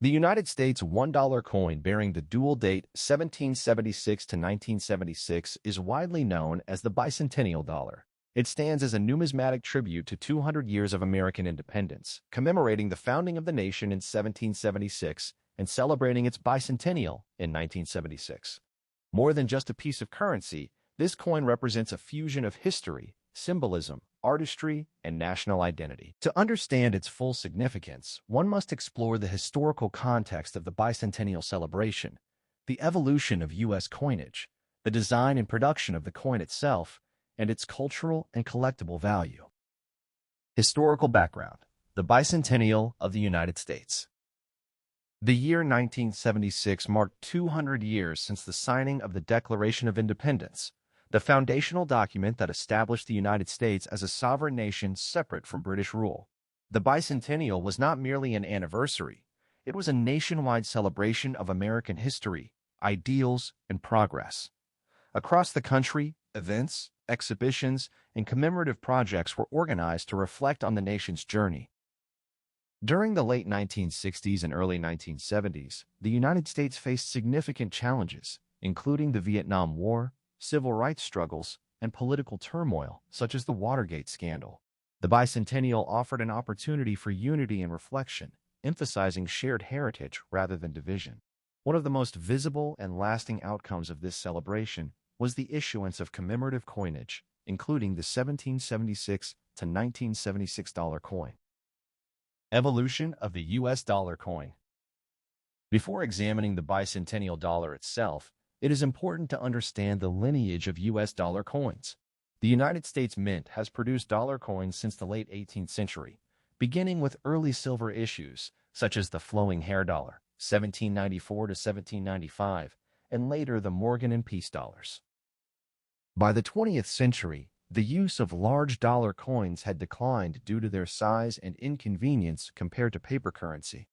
The United States $1 coin bearing the dual date 1776 to 1976 is widely known as the Bicentennial dollar. It stands as a numismatic tribute to 200 years of American independence, commemorating the founding of the nation in 1776 and celebrating its bicentennial in 1976. More than just a piece of currency, this coin represents a fusion of history, symbolism, artistry, and national identity. To understand its full significance, one must explore the historical context of the bicentennial celebration, the evolution of U.S. coinage, the design and production of the coin itself, and its cultural and collectible value. Historical background: the Bicentennial of the United States. The year 1976 marked 200 years since the signing of the Declaration of Independence, the foundational document that established the United States as a sovereign nation separate from British rule. The bicentennial was not merely an anniversary, it was a nationwide celebration of American history, ideals, and progress. Across the country, events, exhibitions, and commemorative projects were organized to reflect on the nation's journey. During the late 1960s and early 1970s, the United States faced significant challenges, including the Vietnam War, civil rights struggles, and political turmoil, such as the Watergate scandal. The bicentennial offered an opportunity for unity and reflection, emphasizing shared heritage rather than division. One of the most visible and lasting outcomes of this celebration was the issuance of commemorative coinage, including the 1776 to 1976 dollar coin. Evolution of the U.S. dollar coin. Before examining the bicentennial dollar itself, it is important to understand the lineage of U.S. dollar coins. The United States Mint has produced dollar coins since the late 18th century, beginning with early silver issues, such as the flowing hair dollar, 1794 to 1795, and later the Morgan and Peace dollars. By the 20th century, the use of large dollar coins had declined due to their size and inconvenience compared to paper currency.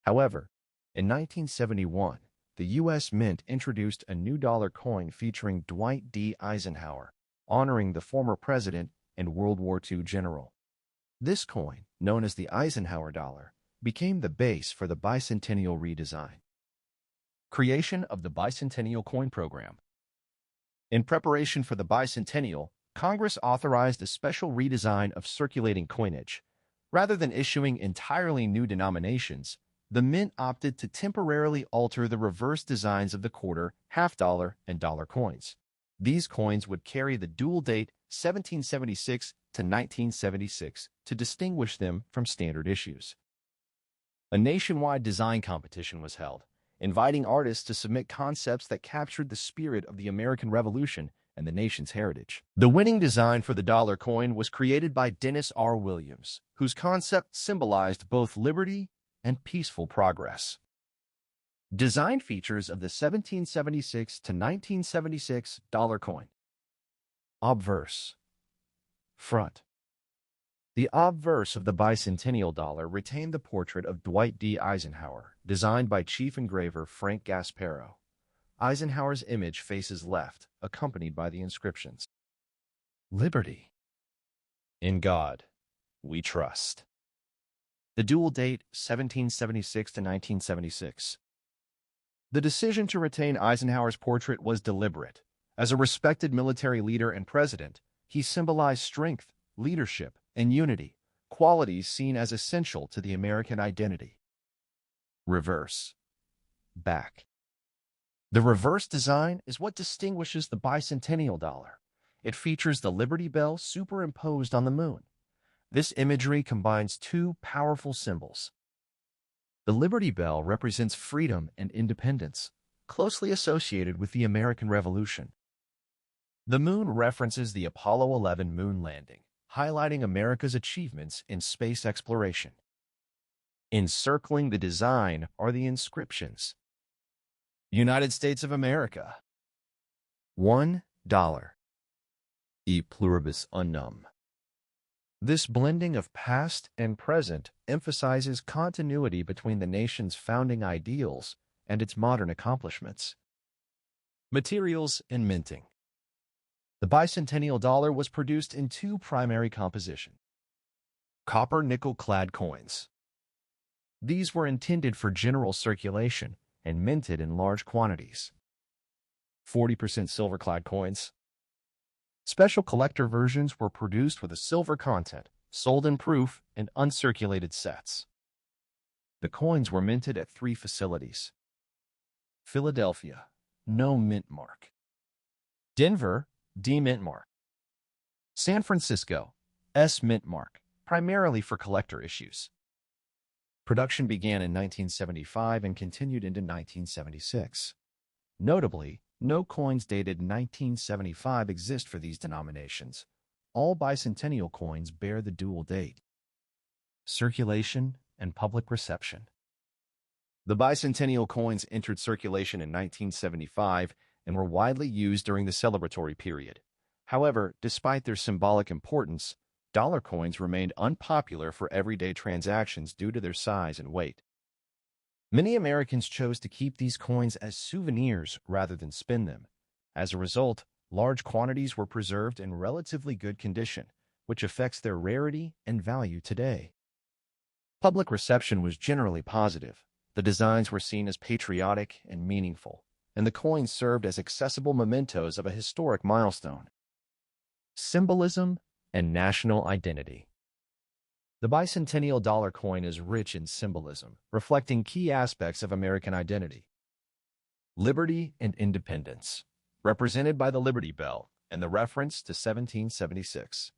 However, in 1971, the U.S. Mint introduced a new dollar coin featuring Dwight D. Eisenhower, honoring the former president and World War II general. This coin, known as the Eisenhower dollar, became the base for the bicentennial redesign. Creation of the Bicentennial Coin Program. In preparation for the bicentennial, Congress authorized a special redesign of circulating coinage. Rather than issuing entirely new denominations, the Mint opted to temporarily alter the reverse designs of the quarter, half dollar, and dollar coins. These coins would carry the dual date 1776 to 1976 to distinguish them from standard issues. A nationwide design competition was held, inviting artists to submit concepts that captured the spirit of the American Revolution and the nation's heritage. The winning design for the dollar coin was created by Dennis R. Williams, whose concept symbolized both liberty and peaceful progress. Design features of the 1776 to 1976 dollar coin. Obverse. Front. The obverse of the bicentennial dollar retained the portrait of Dwight D. Eisenhower, designed by chief engraver Frank Gasparo. Eisenhower's image faces left, accompanied by the inscriptions: Liberty. In God, we trust. The dual date 1776 to 1976. The decision to retain Eisenhower's portrait was deliberate. As a respected military leader and president, he symbolized strength, leadership, and unity, qualities seen as essential to the American identity. Reverse. Back. The reverse design is what distinguishes the bicentennial dollar. It features the Liberty Bell superimposed on the moon. This imagery combines two powerful symbols. The Liberty Bell represents freedom and independence, closely associated with the American Revolution. The moon references the Apollo 11 moon landing, highlighting America's achievements in space exploration. Encircling the design are the inscriptions: United States of America, $1, E pluribus unum. This blending of past and present emphasizes continuity between the nation's founding ideals and its modern accomplishments. Materials and minting. The bicentennial dollar was produced in two primary compositions: copper nickel-clad coins. These were intended for general circulation and minted in large quantities. 40% silver-clad coins. Special collector versions were produced with a silver content, sold in proof and uncirculated sets. The coins were minted at 3 facilities. Philadelphia, no mint mark. Denver, D mint mark. San Francisco, S mint mark, primarily for collector issues. Production began in 1975 and continued into 1976. Notably, no coins dated 1975 exist for these denominations. All bicentennial coins bear the dual date. Circulation and public reception. The bicentennial coins entered circulation in 1975 and were widely used during the celebratory period. However, despite their symbolic importance, dollar coins remained unpopular for everyday transactions due to their size and weight. Many Americans chose to keep these coins as souvenirs rather than spend them. As a result, large quantities were preserved in relatively good condition, which affects their rarity and value today. Public reception was generally positive. The designs were seen as patriotic and meaningful, and the coins served as accessible mementos of a historic milestone. Symbolism and national identity. The bicentennial dollar coin is rich in symbolism, reflecting key aspects of American identity. Liberty and independence, represented by the Liberty Bell and the reference to 1776.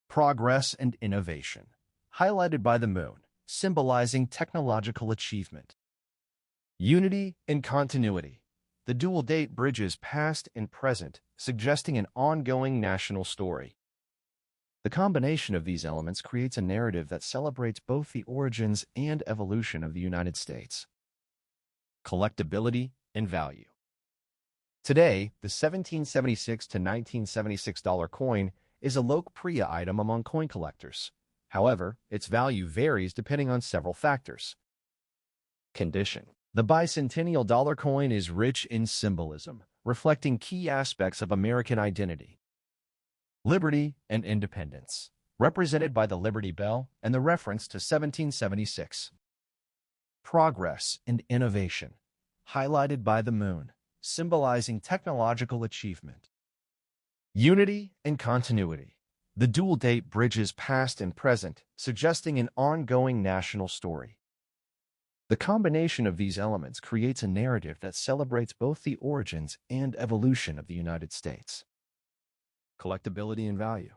Progress and innovation, highlighted by the moon, symbolizing technological achievement. Unity and continuity. The dual date bridges past and present, suggesting an ongoing national story. The combination of these elements creates a narrative that celebrates both the origins and evolution of the United States. Collectability and value. Today, the 1776 to 1976 dollar coin is a lokpriya item among coin collectors. However, its value varies depending on several factors. Condition. The bicentennial dollar coin is rich in symbolism, reflecting key aspects of American identity. Liberty and independence, represented by the Liberty Bell and the reference to 1776. Progress and innovation, highlighted by the moon, symbolizing technological achievement. Unity and continuity. The dual date bridges past and present, suggesting an ongoing national story. The combination of these elements creates a narrative that celebrates both the origins and evolution of the United States. Collectability and value.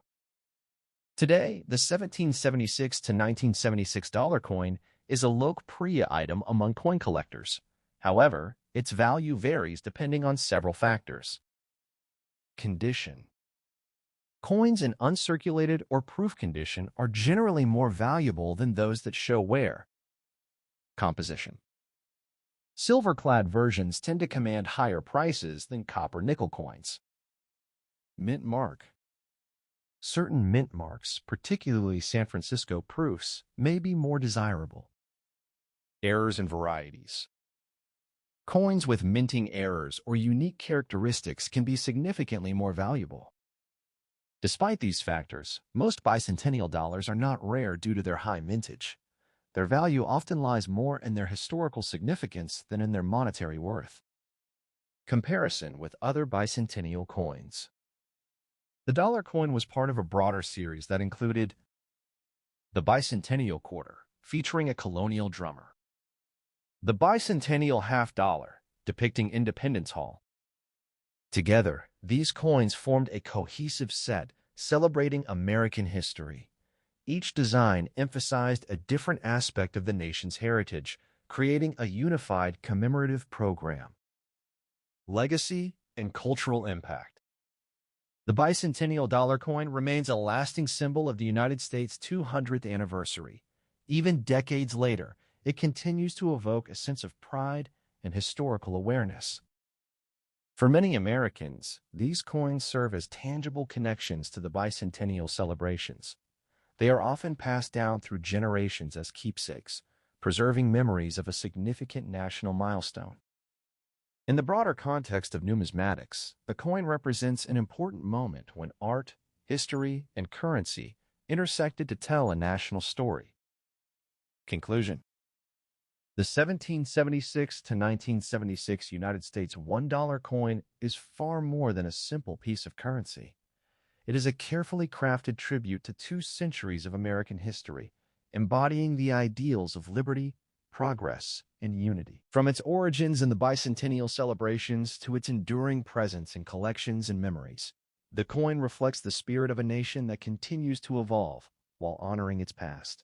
Today, the 1776 to 1976 dollar coin is a lokpriya item among coin collectors. However, its value varies depending on several factors. Condition. Coins in uncirculated or proof condition are generally more valuable than those that show wear. Composition. Silver-clad versions tend to command higher prices than copper-nickel coins. Mint mark. Certain mint marks, particularly San Francisco proofs, may be more desirable. Errors and varieties. Coins with minting errors or unique characteristics can be significantly more valuable. Despite these factors, most bicentennial dollars are not rare due to their high mintage. Their value often lies more in their historical significance than in their monetary worth. Comparison with other bicentennial coins. The dollar coin was part of a broader series that included the Bicentennial Quarter, featuring a colonial drummer. The Bicentennial Half Dollar, depicting Independence Hall. Together, these coins formed a cohesive set celebrating American history. Each design emphasized a different aspect of the nation's heritage, creating a unified commemorative program. Legacy and cultural impact. The bicentennial dollar coin remains a lasting symbol of the United States' 200th anniversary. Even decades later, it continues to evoke a sense of pride and historical awareness. For many Americans, these coins serve as tangible connections to the bicentennial celebrations. They are often passed down through generations as keepsakes, preserving memories of a significant national milestone. In the broader context of numismatics, the coin represents an important moment when art, history, and currency intersected to tell a national story. Conclusion. The 1776 to 1976 United States $1 coin is far more than a simple piece of currency. It is a carefully crafted tribute to 2 centuries of American history, embodying the ideals of liberty, progress, and unity. From its origins in the bicentennial celebrations to its enduring presence in collections and memories, the coin reflects the spirit of a nation that continues to evolve while honoring its past.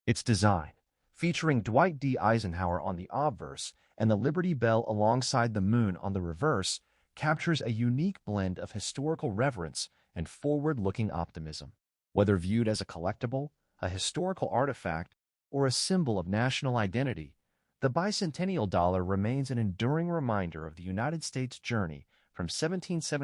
Its design, featuring Dwight D. Eisenhower on the obverse and the Liberty Bell alongside the moon on the reverse, captures a unique blend of historical reverence and forward-looking optimism. Whether viewed as a collectible, a historical artifact, or a symbol of national identity, the bicentennial dollar remains an enduring reminder of the United States' journey from 1770